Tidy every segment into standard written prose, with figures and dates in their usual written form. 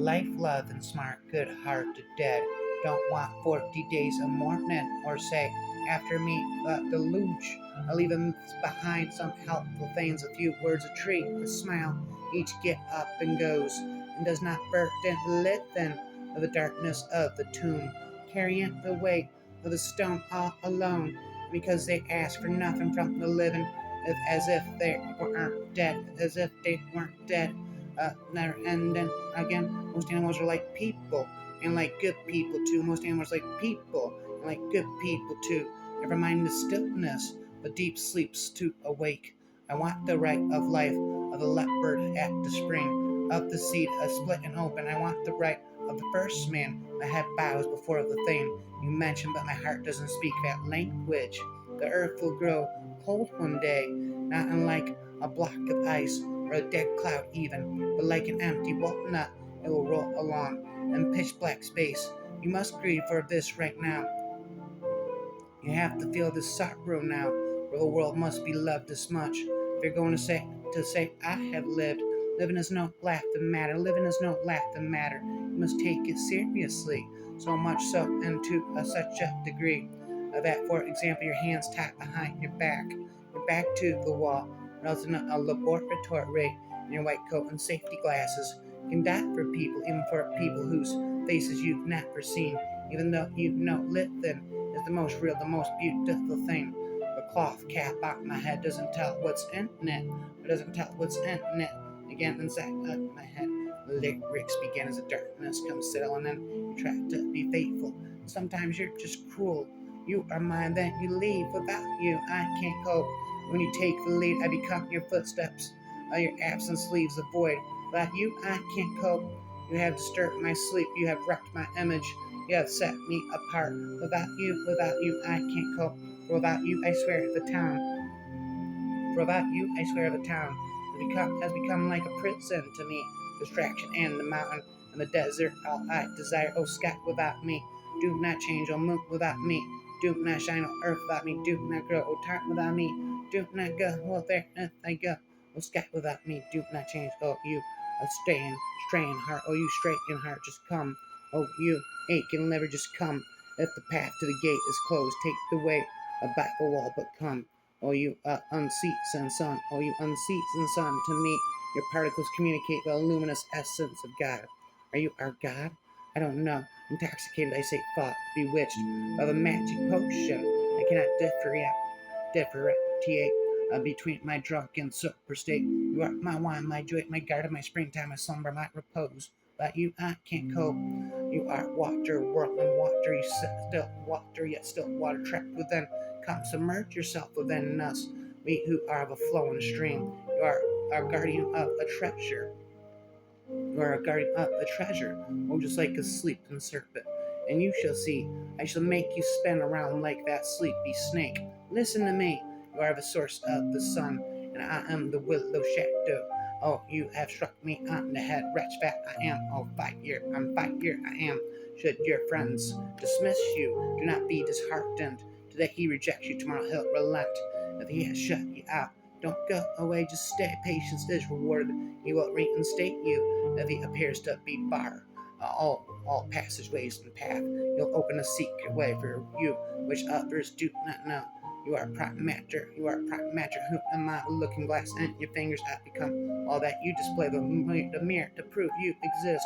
life, love, and smart, good-hearted dead. Don't want 40 days of mourning, or say, after me, the deluge. I leave him behind some helpful things, a few words of treat, a smile. Each get up and goes, and does not burden lithen of the darkness of the tomb, carrying the weight of the stone all alone, because they ask for nothing from the living, as if they weren't dead, as if they weren't dead. Never ending again. Most animals are like people, and like good people too. Most animals are like people, and like good people too. Never mind the stillness, the deep sleeps to awake. I want the right of life, of the leopard at the spring, of the seed a split and open. I want the right of the first man. My head bows before the thing you mentioned, but my heart doesn't speak that language. The earth will grow cold one day, not unlike a block of ice or a dead cloud even, but like an empty walnut, it will roll along in pitch black space. You must grieve for this right now. You have to feel this sorrow now, or the world must be loved this much. If you're going to say I have lived, living is no laughing matter. Living is no laughing matter. You must take it seriously, so much so and to such a degree that, for example, your hands tied behind your back to the wall, or else in a laboratory, in your white coat and safety glasses. You can die for people, even for people whose faces you've never seen, even though you know living is the most real, the most beautiful thing. The cloth cap on my head doesn't tell what's in it. It doesn't tell what's in it. Again, inside of my head, lyrics begin as the darkness comes settling in. You try to be faithful. Sometimes you're just cruel. You are mine, then you leave. Without you, I can't cope. When you take the lead, I become your footsteps. Your absence leaves a void. Without you, I can't cope. You have disturbed my sleep. You have wrecked my image. You have set me apart. Without you, I can't cope. For without you, I swear the town. For without you, I swear the town has become like a prison to me. Distraction and the mountain and the desert, all I desire. Oh, sky without me. Do not change, oh moon without me. Do not shine on earth without me. Do not grow, oh time without me. Do not go, well there I go. Oh sky without me. Do not change, oh you. A strain heart, oh you straight in heart, just come. Oh you aching liver, just come. If the path to the gate is closed, take the way about the wall, but come. Oh you unseasoned sun, oh you unseasoned sun, to me your particles communicate the luminous essence of God. Are you our God? I don't know. Intoxicated, I say thought, bewitched by the magic potion. I cannot differentiate between my drunk and sober state. You are my wine, my joy, my garden, my springtime, my slumber, my repose. But you, I can't cope. You are water, whirling water, you still water, yet still water trapped within. Come submerge yourself within us, we who are of a flowing stream. You are our guardian of a treasure. You are a guardian of a treasure, oh, just like a sleeping serpent. And you shall see, I shall make you spin around like that sleepy snake. Listen to me, you are the source of the sun, and I am the willow shadow. Oh, you have struck me on the head, wretch that I am. Oh, I'm fire, I am. Should your friends dismiss you, do not be disheartened. Today he rejects you, tomorrow he'll relent. If he has shut you out, don't go away, just stay. Patience is rewarded. He will reinstate you if he appears to be barred all passageways and path. He'll open a secret way for you which others do not know. You are prime matter. You are prime matter. Who am I? The looking glass and your fingers have become all that you display. The mirror to prove you exist.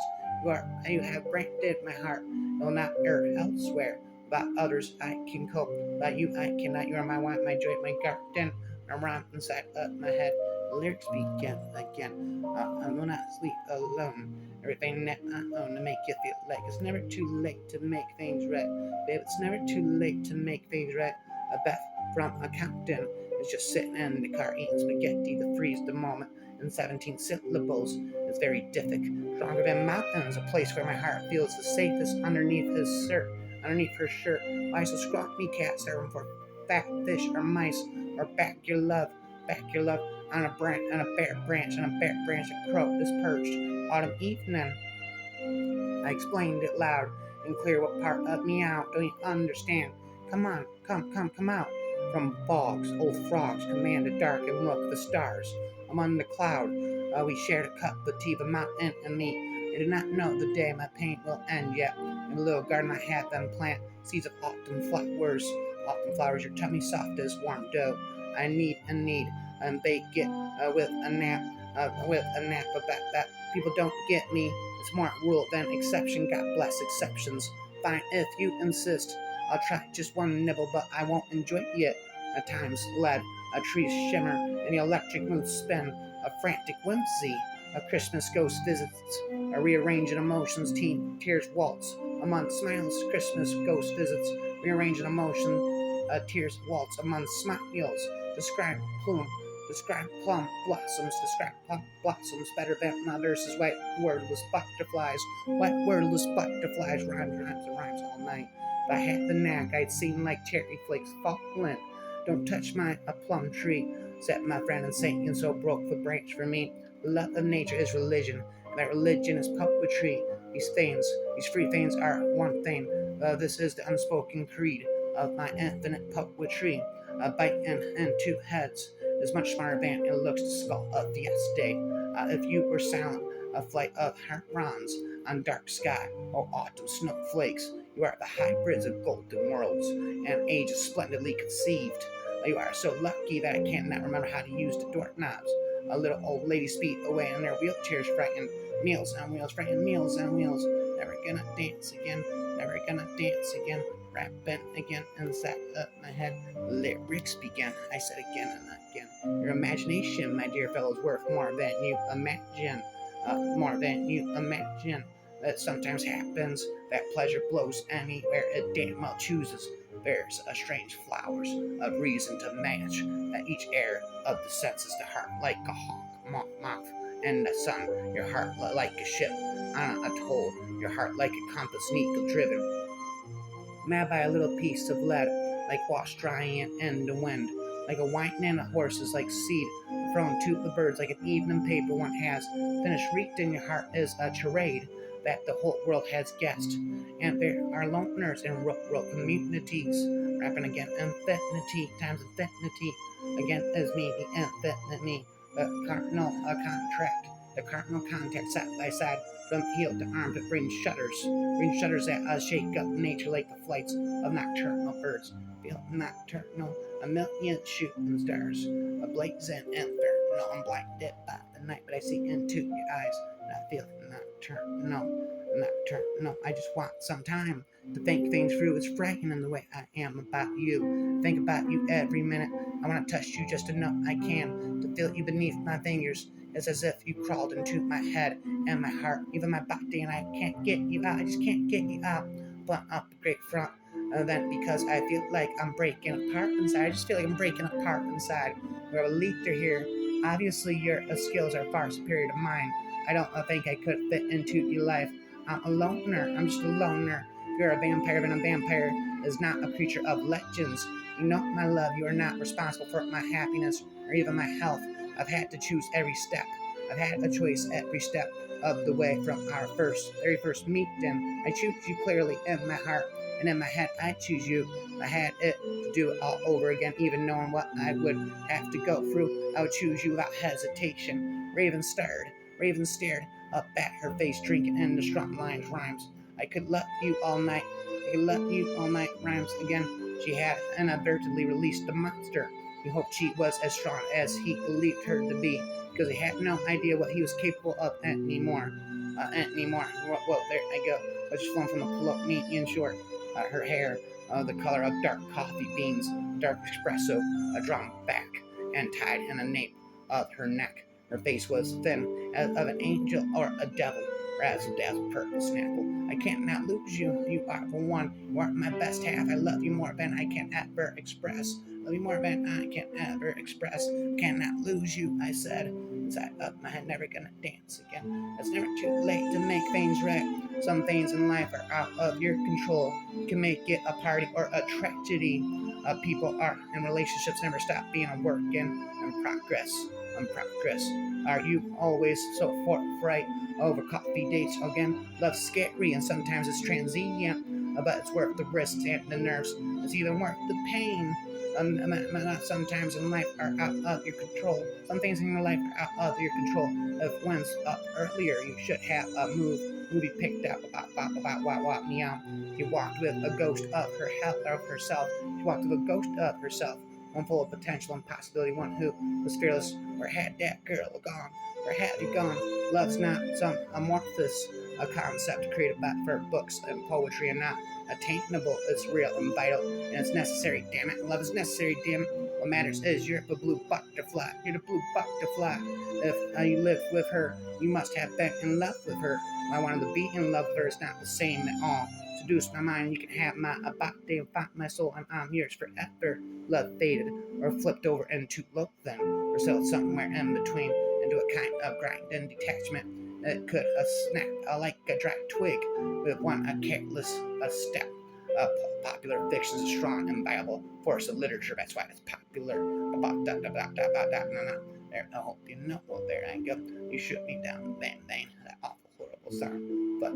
You have branded my heart. It will not err elsewhere. About others I can cope. About you I cannot. You are my wine, my joy, my garden. Around inside of my head, the lyrics begin again. I will not sleep alone. Everything that I own to make you feel like it's never too late to make things right. Babe, it's never too late to make things right. A Beth from accounting is just sitting in the car eating spaghetti to freeze the moment in 17 syllables. It's very difficult, stronger than mountains, a place where my heart feels the safest underneath her shirt. Why so scrumpy cat serving for fat fish or mice, or back your love on a bare branch, a crow is perched. Autumn evening. I explained it loud and clear what part of me out. Don't you understand? Come on, come out. From bogs, old frogs command the dark and look the stars. Among the cloud, we shared a cup of tea, the mountain and me. I do not know the day my pain will end yet. In the little garden I had them plant seeds of autumn flowers. Autumn flowers, your tummy soft as warm dough. I need and bake it with a nap. But that people don't get me. It's more rule than exception. God bless exceptions. Fine, if you insist. I'll try just one nibble, but I won't enjoy it. At times, lead, a tree's shimmer, and the electric moves spin, a frantic whimsy. A Christmas ghost visits, a rearranging emotions, tears waltz among smiles. Christmas ghost visits, rearranging emotion, tears waltz among smiles. Describe plume, describe plum blossoms, describe plum blossoms better than others is white wordless butterflies. White wordless butterflies rhymes all night. If I had the knack, I'd sing like cherry flakes falling. Don't touch a plum tree, said my friend, and Satan so broke the branch for me. The love of nature is religion, and that religion is poetry. These free things are one thing. This is the unspoken creed of my infinite poetry. A bite and two heads is much smarter than it looks. The skull of yesterday. If you were silent, a flight of herons on dark sky or autumn snowflakes. You are the hybrids of golden worlds and ages splendidly conceived. You are so lucky that I cannot remember how to use the doorknobs. A little old lady speed away in their wheelchairs, frightened. Meals on wheels, frightened meals on wheels. Never gonna dance again, never gonna dance again. Rapping again inside of my head. Lyrics began, I said again and again. Your imagination, my dear fellow, is worth more than you imagine. More than you imagine. That sometimes happens. That pleasure blows anywhere it damn well chooses. Bears a strange flowers of reason to match. At each air of the senses, the heart like a hawk, moth, and the sun. Your heart like a ship on a toll. Your heart like a compass needle driven. Mad by a little piece of lead, like wash drying in the wind. Like a whining of horses, like seed thrown to the birds, like an evening paper one has finished reaped in your heart is a charade that the whole world has guessed. And there are loners in rural communities, rapping again infinity times infinity. Again is me, the infinite me, the cardinal contract, the cardinal contact side by side. From heel to arm that brings shudders that shake up nature like the flights of nocturnal birds. Feel nocturnal, a million shooting stars, a blazing inferno. I'm blinded by the night, but I see into your eyes, and I feel nocturnal. I just want some time to think things through. It's frightening the way I am about you. Think about you every minute. I want to touch you just to know I can, to feel you beneath my fingers. It's as if you crawled into my head and my heart, even my body, and I can't get you out. I just can't get you out. But up the great front. Then because I feel like I'm breaking apart inside. I just feel like I'm breaking apart inside. We have a leader here. Obviously, your skills are far superior to mine. I don't think I could fit into your life. I'm a loner. I'm just a loner. You're a vampire, and a vampire is not a creature of legends. You know, my love, you are not responsible for my happiness or even my health. I've had to choose every step. I've had a choice every step of the way from our very first meeting. I choose you clearly in my heart, and in my head I choose you. I had it to do it all over again, even knowing what I would have to go through. I would choose you without hesitation. Raven stared up at her face, drinking in the strong lines rhymes. I could love you all night. I could love you all night rhymes again. She had inadvertently released the monster. He hoped she was as strong as he believed her to be, because he had no idea what he was capable of anymore. Well, there I go. I just flown from the pillow, neat and short. Her hair, the color of dark coffee beans, dark espresso, drawn back and tied in the nape of her neck. Her face was thin as of an angel or a devil. Razzle-dazzle, purple snapple. I can't not lose you. You are the one. You are my best half. I love you more than I can ever express. Love you more than I can ever express. Cannot lose you, I said. Inside of my head, never gonna dance again. It's never too late to make things right. Some things in life are out of your control. You can make it a party or a tragedy. People are in relationships never stop being a work in progress. Are you always so forthright over coffee dates again? Love's scary and sometimes it's transient, but it's worth the risks and the nerves. It's even worth the pain. Sometimes in life are out of your control. Some things in your life are out of your control. If one's up earlier, you should have a movie picked up about meow. She walked with a ghost of her health of herself. She walked with a ghost of herself. One full of potential and possibility, one who was fearless. Where had that girl gone? Where have you gone? Love's not some amorphous concept created for books and poetry and not attainable. It's real and vital, and it's necessary. Damn it, love is necessary. Damn it. What matters is you're the blue butterfly. You're the blue butterfly. If you live with her, you must have been in love with her. I wanted to be in love with her. It's not the same at all. Seduce my mind, you can have my body and find my soul, and I'm yours forever. Love faded, or flipped over into loathing, or settled somewhere in between into a kind of grind and detachment. It could snap like a dry twig with one careless step. Popular fiction is a strong and viable force of literature. That's why it's popular. There, I hope you know. Well, there I go. You shoot me down, bang, bang. That awful, horrible sound. But,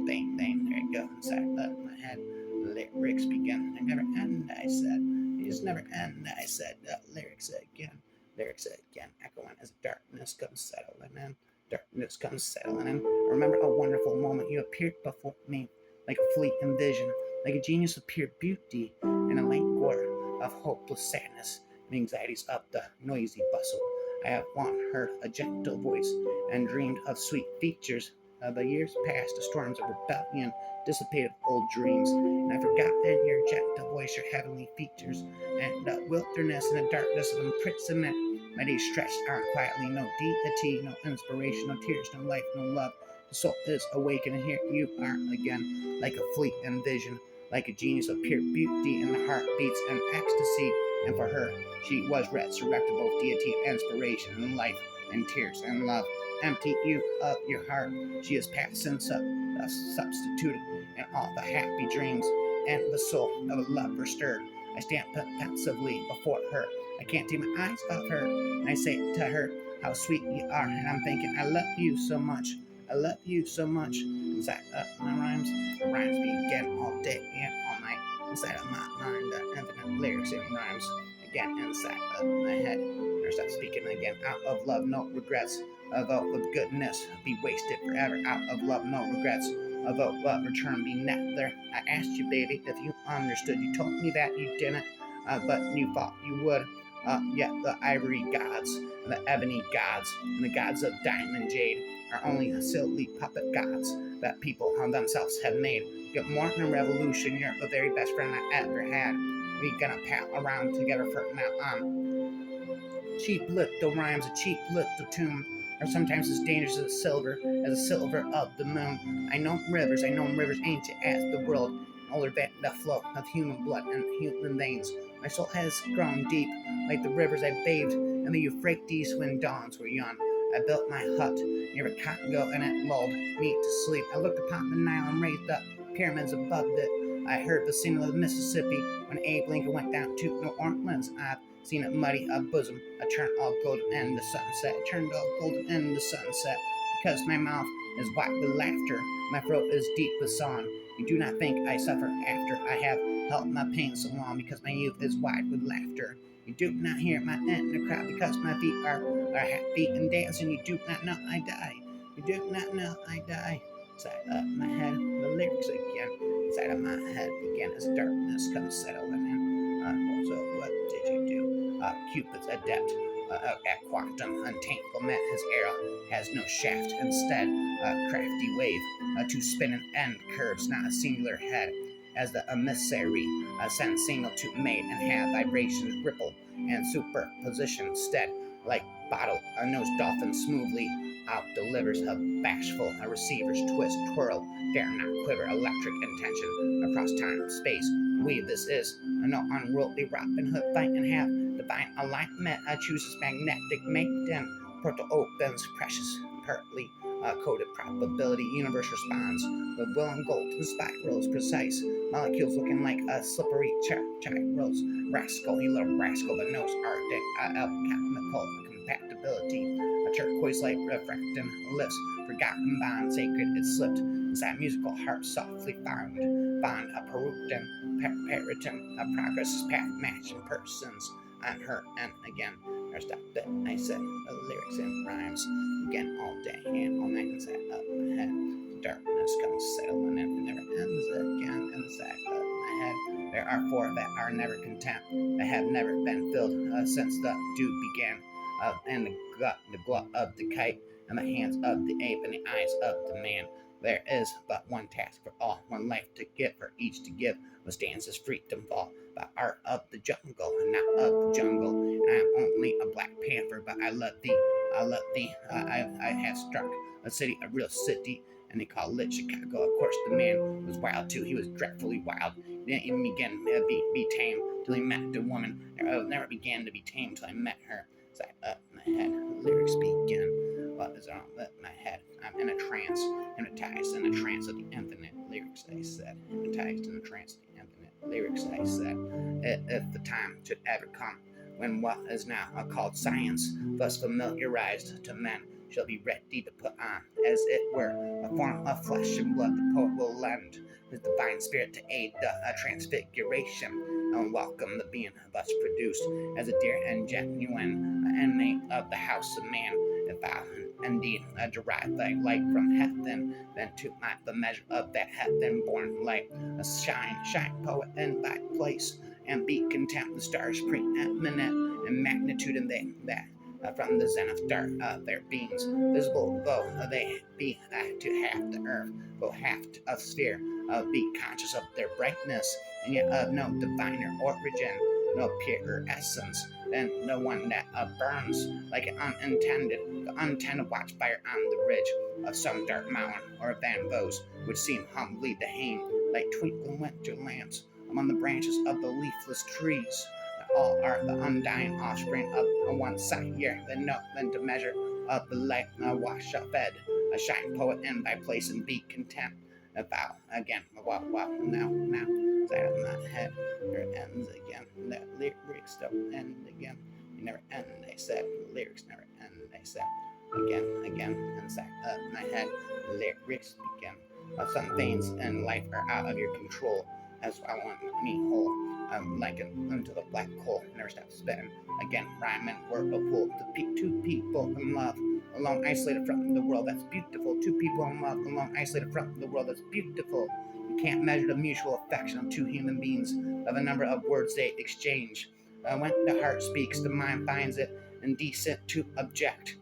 bang, bang. There you go. Inside of my head, lyrics begin. They never end, I said. They just never end, I said. Lyrics again. Lyrics again. Echoing as darkness comes settling in. Darkness comes settling in. I remember a wonderful moment. You appeared before me like a fleeting vision, like a genius of pure beauty, and a languor of hopeless sadness and anxieties of the noisy bustle. I have long heard a gentle voice and dreamed of sweet features. The years passed, the storms of rebellion dissipated old dreams, and I forgot in your gentle voice your heavenly features, and the wilderness and the darkness of imprisonment. My days stretched on quietly, no deity, no inspiration, no tears, no life, no love. The soul is awakened, and here you are again, like a fleeting vision, like a genius of pure beauty, and the heart beats in ecstasy. And for her, she was resurrected, both deity and inspiration, and life, and tears, and love. Empty you of your heart, she is past and substituted, and all the happy dreams, and the soul of a lover stirred. I stand pensively before her. I can't take my eyes off her, and I say to her, how sweet you are, and I'm thinking, I love you so much. I love you so much. Inside of my rhymes, the rhymes begin all day and all night. Inside of my mind, the infinite lyrics and rhymes again inside of my head. I stop speaking again. Out of love, no regrets. Although with goodness be wasted forever. Out of love, no regrets. Although return be never. I asked you, baby, if you understood. You told me that you didn't, but you thought you would. Yet the ivory gods, and the ebony gods, and the gods of diamond jade are only silly puppet gods that people themselves have made. Get more than a revolution, you're the very best friend I ever had. We gonna pal around together from now on. Cheap little rhymes, a cheap little tune, are sometimes as dangerous as the silver of the moon. I know rivers ancient as the world, older than the flow of human blood and human veins. My soul has grown deep, like the rivers I bathed in the Euphrates when dawns were young. I built my hut near a Congo, and it lulled me to sleep. I looked upon the Nile and raised up pyramids above it. I heard the singing of the Mississippi when Abe Lincoln went down to New Orleans. I've seen it muddy a bosom. I turned all golden in the sunset. I turned all golden in the sunset. Because my mouth is white with laughter, my throat is deep with song. You do not think I suffer after I have held my pain so long, because my youth is wide with laughter. You do not hear my inner cry, because my feet are happy and dancing. You do not know I die. You do not know I die. Inside of my head, the lyrics again. Inside of my head begin as darkness comes settling in. So what did you do? Cupid's adept at quantum entanglement. His arrow has no shaft, instead a crafty wave to spin and end curves, not a singular head. As the emissary sends signal to mate and have vibrations ripple and superposition instead, like bottle nosed dolphin smoothly out delivers a bashful receiver's twist, twirl, dare not quiver, electric intention across time, space. Weave this is no unruly Robin Hood fight and have divine alignment. Chooses magnetic maiden, portal opens, precious, pearly, coded probability. Universe responds with will and golden spirals, precise molecules looking like a slippery gyros. Rascal, he little rascal, but knows Arctic alchemical compatibility. A turquoise light refracting lips, forgotten bond, sacred it slipped inside musical heart softly found, fond a Perutan, Periton, a progress path matching persons on her, and again, I stopped it. I said lyrics and rhymes again all day and all night inside of my head. Darkness comes settling in and never ends again inside of my head. There are four that are never content, that have never been filled since the dew began, and the glut of the kite, and the hands of the ape, and the eyes of the man. There is but one task for all, one life to give, for each to give must dance as freedom fall, by art of the jungle, and not of the jungle. And I am only a black panther, but I love thee, I love thee. I have struck a city, a real city, and they call it Chicago. Of course, the man was wild too. He was dreadfully wild. He didn't even begin to be tamed till he met the woman. Never began to be tamed till I met her. Side up my head, lyrics begin. What is wrong with my head? I'm in a trance, hypnotized in a trance of the infinite. Lyrics, I said, hypnotized in a trance of the infinite. Lyrics, I said, if the time should ever come when what is now called science, thus familiarized to men, shall be ready to put on, as it were, a form of flesh and blood, the poet will lend his divine spirit to aid the transfiguration, and welcome the being thus produced as a dear and genuine inmate of the house of man. If thou indeed derive thy light from heaven, then to the measure of that heaven-born light, shine, poet, in thy place, and be content the stars preeminent in magnitude, and they that from the zenith dart their beams, visible though they be to half the earth, though half of sphere, be conscious of their brightness, and yet of no diviner origin, no purer essence, than the one that burns like an untended watchfire on the ridge of some dark mountain, or bamboos, which seem humbly to hang like twinkling winter lamps among the branches of the leafless trees. All are the undying offspring of one sire, than to measure of the light wash fed. A shine, poet, in thy place, and be content. Thou again, now, side of my head, there ends again. The lyrics don't end again. They never end, they said. The lyrics never end, they said. Again, inside of my head, lyrics begin. Some things in life are out of your control. That's why I want me whole. Like into the black hole, never stop spinning. Again, rhyming, whirlpool. Two people in love, alone, isolated from the world that's beautiful. Two people in love, alone, isolated from the world that's beautiful. You can't measure the mutual affection of two human beings by the number of words they exchange. When the heart speaks, the mind finds it indecent to object.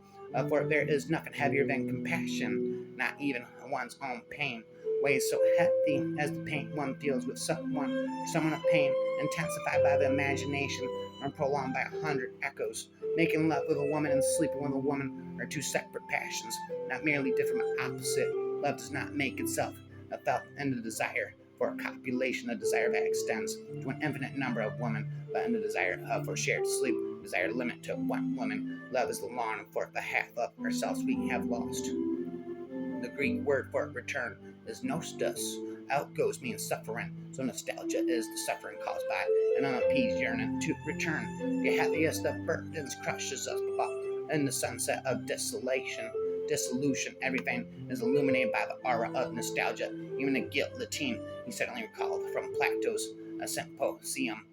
For there is nothing heavier than compassion, not even one's own pain weighs so heavy as the pain one feels with someone of pain, intensified by the imagination or prolonged by 100 echoes. Making love with a woman and sleeping with a woman are two separate passions, not merely different but opposite. Love does not make itself felt in the desire for a copulation, a desire that extends to an infinite number of women, but in the desire for shared sleep, desire to limit to one woman. Love is the longing for the half of ourselves we have lost. The Greek word for return is nostos. Outgoes means suffering, so nostalgia is the suffering caused by an unappeased yearning to return. The heaviest of burdens crushes us in the sunset of dissolution. Everything is illuminated by the aura of nostalgia. Even a guillotine, he suddenly recalled from Plato's symposium.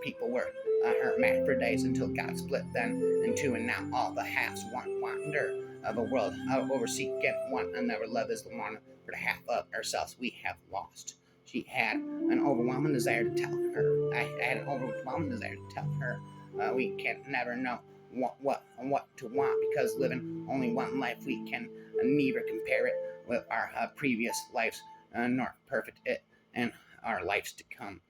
People were hermaphrodites until God split them in two, and now all the halves wander of a world overseek get one another. Love is the one for the half of ourselves we have lost. She had an overwhelming desire to tell her. I had an overwhelming desire to tell her. We can never know what to want, because living only one life, we can neither compare it with our previous lives, nor perfect it in our lives to come.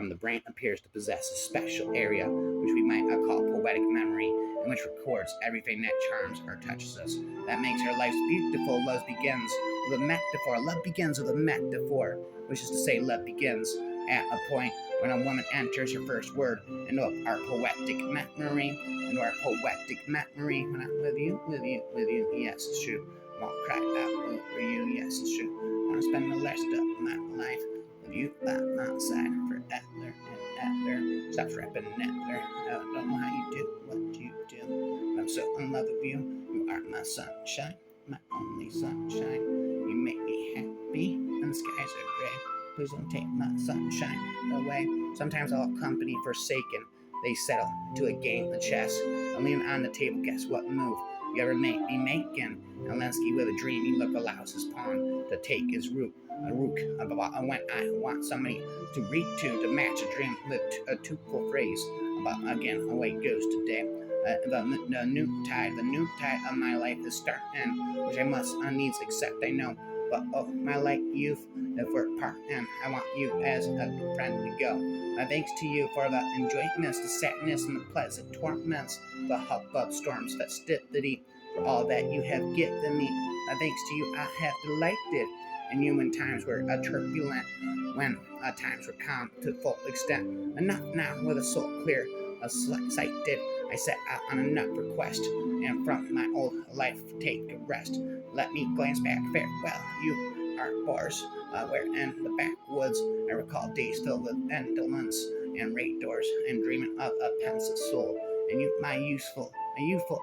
The brain appears to possess a special area, which we might call poetic memory, and which records everything that charms or touches us. That makes our lives beautiful. Love begins with a metaphor. Love begins with a metaphor, which is to say, love begins at a point when a woman enters her first word into our poetic memory. When I'm with you, yes, it's true. I won't cry out for you, yes, it's true. I want to spend the rest of my life with you by my side forever and ever. Stop rapping never. I don't know how you do what you do. I'm so in love with you. You are my sunshine, my only sunshine. You make please don't take my sunshine away. Sometimes all company forsaken, they settle to a game of chess. I lean on the table, guess what move you ever be making? Zelensky with a dreamy look allows his pawn to take his rook. A rook about when I want somebody to read to match a dream with a two-full phrase. But again, away goes today. The new tide of my life is starting, which I must needs accept. I know, but oh, my light youth, if we're part, and I want you as a friend to go. Thanks to you for the enjoyments, the sadness, and the pleasant torments, the hubbub, storms, festivity, for all that you have given me. Thanks to you, I have delighted. And you, when times were turbulent, when times were calm to full extent. Enough now, with a soul clear, sighted, I set out on another quest, and from my old life take a rest. Let me glance back, farewell, you are bars, where in the backwoods I recall days filled with indolence and raid doors, and dreaming of a pensive soul. And you, my youthful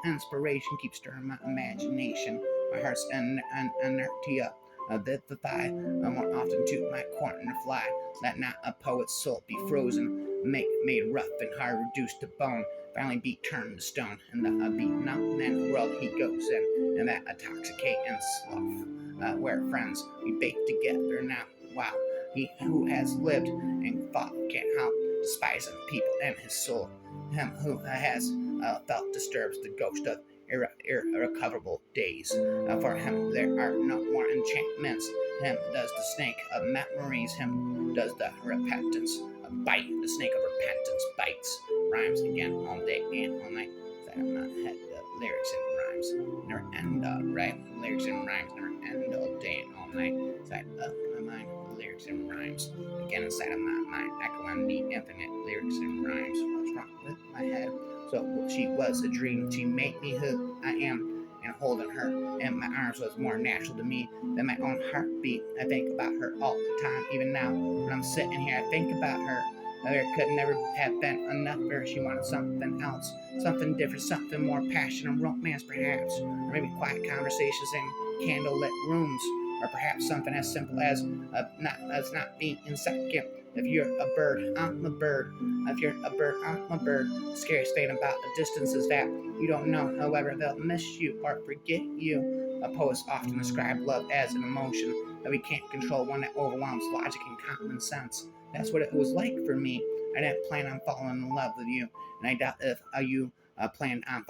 inspiration, keeps stirring my imagination. My heart's inertia vivify, more often to my corner fly. Let not a poet's soul be frozen, made rough and hard, reduced to bone, finally be turned to stone. And the beaten-up man world he goes in that intoxicating sloth, where friends we bake together now. Wow, he who has lived and fought can't help despising people and his soul. Him who has felt disturbs the ghost of irrecoverable days. For him there are no more enchantments. Him does the snake of memories. Him does the repentance bite. The snake of repentance bites. Rhymes again all day and all night. Side of my head, the lyrics and rhymes never end. Right, lyrics and rhymes never end all day and all night. Side of my mind, lyrics and rhymes again inside of my mind, echoing the infinite lyrics and rhymes. What's wrong with my head? So she was a dream. She made me who I am, and holding her in my arms was more natural to me than my own heartbeat. I think about her all the time, even now when I'm sitting here. I think about her. There could never have been enough for her. She wanted something else, something different, something more passion and romance, perhaps, or maybe quiet conversations in candlelit rooms, or perhaps something as simple as not being in second. If you're a bird, I'm a bird. If you're a bird, I'm a bird. The scariest thing about the distance is that you don't know, however, they'll miss you or forget you. Poets often describe love as an emotion that we can't control, one that overwhelms logic and common sense. That's what it was like for me. I didn't plan on falling in love with you, and I doubt if you planned on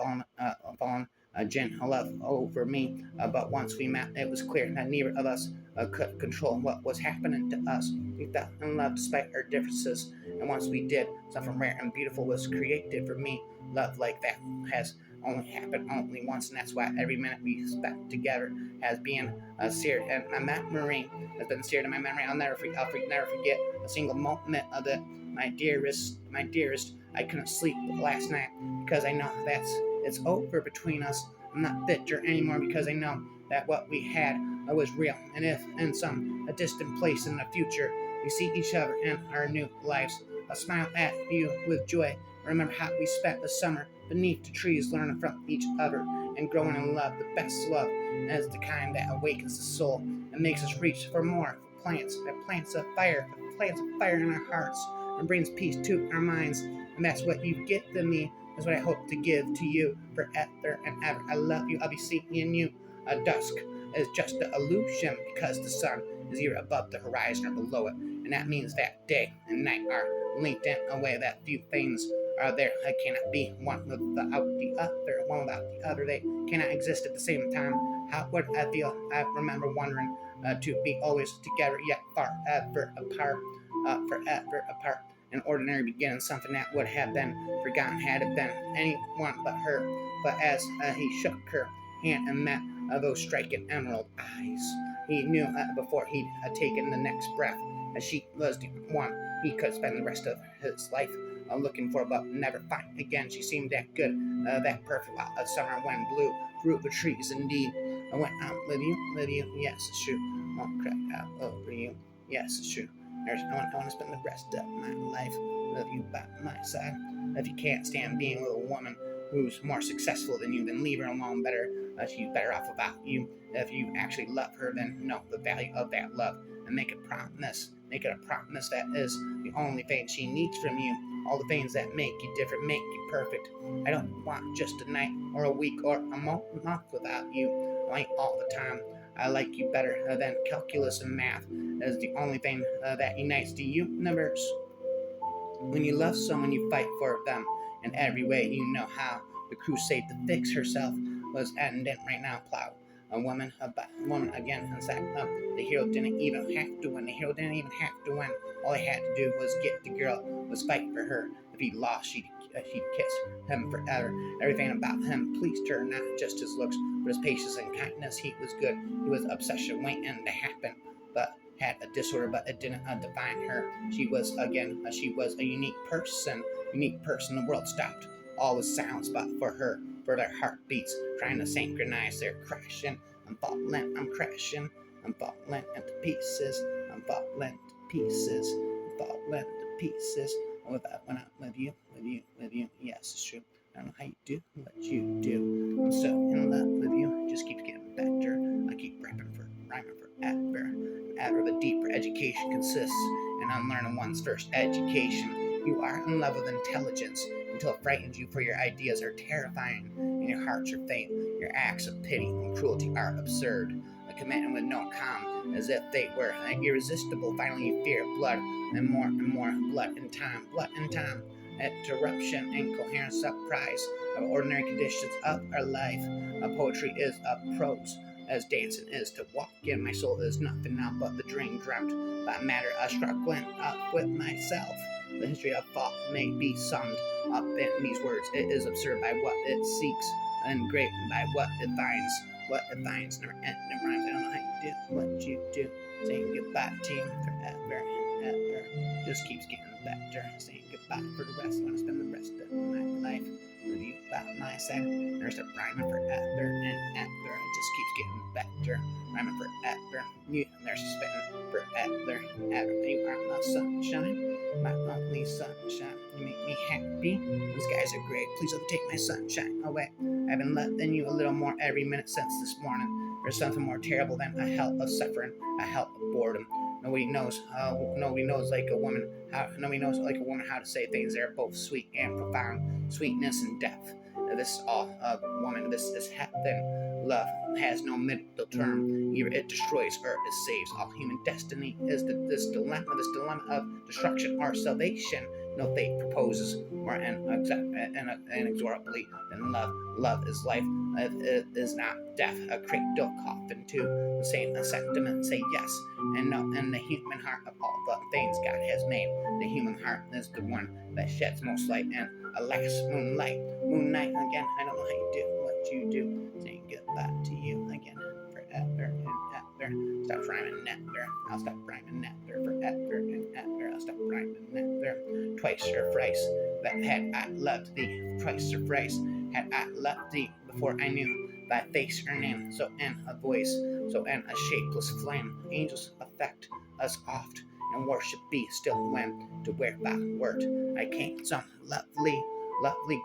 falling gentle love over me. But once we met, it was clear that neither of us could control what was happening to us. We fell in love despite our differences, and once we did, something rare and beautiful was created for me. Love like that has only happened only once, and that's why every minute we spent together has been seared in my memory. Has been seared in my memory. I'll never forget a single moment of it. My dearest, I couldn't sleep last night because I know it's over between us. I'm not bitter anymore because I know that what we had was real. And if in a distant place in the future we see each other in our new lives, I'll smile at you with joy. Remember how we spent the summer beneath the trees, learning from each other and growing in love. The best love is the kind that awakens the soul and makes us reach for more. Plants of fire in our hearts and brings peace to our minds. And that's what you give to me. That's what I hope to give to you forever and ever. I love you. I'll be seeing you. Dusk is just an illusion because the sun is either above the horizon or below it. And that means that day and night are linked in a way that few things are there. I cannot be one without the other. One without the other. They cannot exist at the same time. How would I feel? I remember wondering to be always together yet forever apart. An ordinary beginning, something that would have been forgotten had it been anyone but her. But as he shook her hand and met those striking emerald eyes, he knew before he'd taken the next breath that she was the one he could spend the rest of his life looking for, but never find again. She seemed that good, that perfect. A summer wind blew through the trees. Indeed, I went out with you. Yes, it's true. Won't cry out over you. Yes, it's true. There's no one I want to spend the rest of my life with you by my side. If you can't stand being with a woman who's more successful than you, then leave her alone. She's better off without you. If you actually love her, then know the value of that love. and make it a promise that is the only thing she needs from you. All the things that make you different, make you perfect. I don't want just a night or a week or a month without you. I like all the time. I like you better than calculus and math. That is the only thing that unites the universe. When you love someone, you fight for them in every way you know how. The crusade to fix herself was ending right now. Plow. A woman again, and said, the hero didn't even have to win. The hero didn't even have to win. All he had to do was get the girl, was fight for her. If he lost, she'd kiss him forever. Everything about him pleased her, not just his looks, but his patience and kindness. He was good. He was obsession waiting to happen, but had a disorder, but it didn't define her. She was a unique person. The world stopped. All was silence but for her, for their heartbeats, trying to synchronize their crashing. I'm falling, I'm crashing, I'm falling into pieces, I'm falling to pieces, I'm falling to pieces. When I'm with you, yes, it's true. I don't know how you do what you do. I'm so in love with you, it just keeps getting better. I keep rhyming forever. Ever the deeper education consists in unlearning one's first education. You are in love with intelligence until it frightens you, for your ideas are terrifying and your hearts are faint. Your acts of pity and cruelty are absurd. A commitment with no calm, as if they were irresistible. Finally, you fear blood and more blood in time. Interruption, incoherent surprise of ordinary conditions of our life. Poetry is a prose, as dancing is to walk in. My soul is nothing now but the dream dreamt by matter, struggling up with myself. The history of thought may be summed up in these words. It is absurd by what it seeks, and great by what it finds. What it finds never ends, never rhymes. I don't know how you do what you do. Saying goodbye to you forever and ever. Just keeps getting better. Saying goodbye for the rest. I want to spend the rest of my life with you by my side. There's a rhyming forever and ever. It just keeps getting better. Rhyming forever. There's a spitting forever and ever. You are my sunshine, my only sunshine. You make me happy. The skies are gray. Please don't take my sunshine away. I've been loving you a little more every minute since this morning. There's something more terrible than a hell of suffering, a hell of boredom. Nobody knows like a woman how to say things that are both sweet and profound. Sweetness and depth. This is all of woman. This is heaven. Love has no middle term. Either it destroys or it saves. All human destiny is this dilemma of destruction or salvation. No fate proposes more inexorably than love. Love is life. It is not death. A cradle coffin too. The same sentiment say yes and no. And the human heart of all the things God has made, the human heart is the one that sheds most light. And alas, moonlight, moonlight again. I don't know how you do what you do. Saying goodbye to you again forever and ever. Stop rhyming never. I'll stop rhyming never forever and ever. I'll stop rhyming never. Twice or thrice that had I loved thee. Twice or thrice had I loved thee before I knew thy face or name. So in a voice, so in a shapeless flame, angels affect us oft and worship be still when to where thou wert. I came some lovely,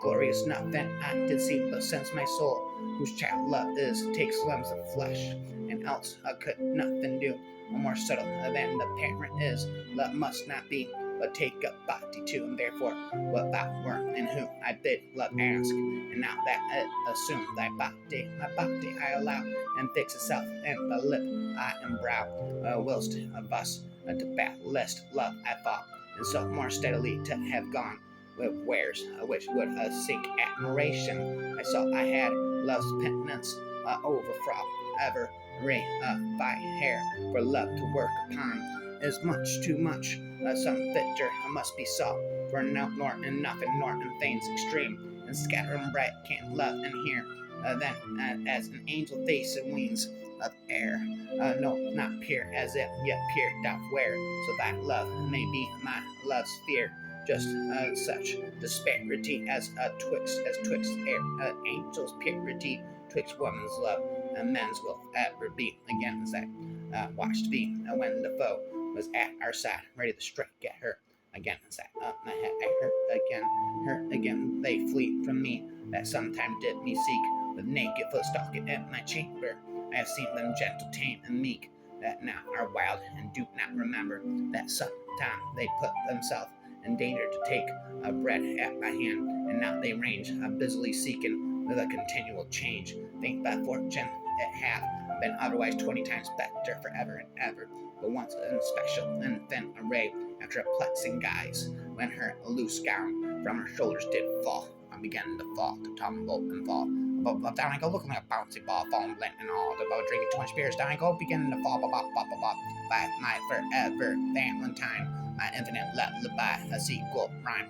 glorious nothing I did see, but since my soul, whose child love is, takes limbs of flesh, and else I could nothing do. No more subtle than the parent is, love must not be, but take up body too, and therefore what thou wert, and who I bid love ask, and now that it assume thy body, my body I allow, and fix itself in the lip, eye, and brow, whilst of us to battle lest love I thought, and so more steadily to have gone with wares, which would seek admiration. I saw I had love's penitence overfraud, ever by hair for love to work upon is much too much. Some fitter must be sought, for no nor in nothing nor in things extreme, and scattering bright can't love and hear. Then as an angel face and wings of air, no, not pure as it yet pure doth wear, so that love may be my love's fear. Just such disparity as twixt air, angels' purity, twixt woman's love, and men's will ever be. Again as that watched be when the foe was at our side, ready to strike at her. Again as that up my head, I hurt again. They flee from me that sometime did me seek, with naked foot stalking in my chamber. I have seen them gentle, tame, and meek, that now are wild and do not remember that sometime they put themselves in danger to take a bread at my hand, and now they range, busily seeking with a continual change. Think by fortune it hath been otherwise 20 times better forever and ever, but once in special and thin array, after a plexing guise, when her loose gown from her shoulders did fall, and began to fall, to tumble and fall. But down I go, looking like a bouncy ball, falling lint and all. About drinking too much beers, down I go, beginning to fall, by my forever Valentine, my infinite lullaby, a sequel, rhyme.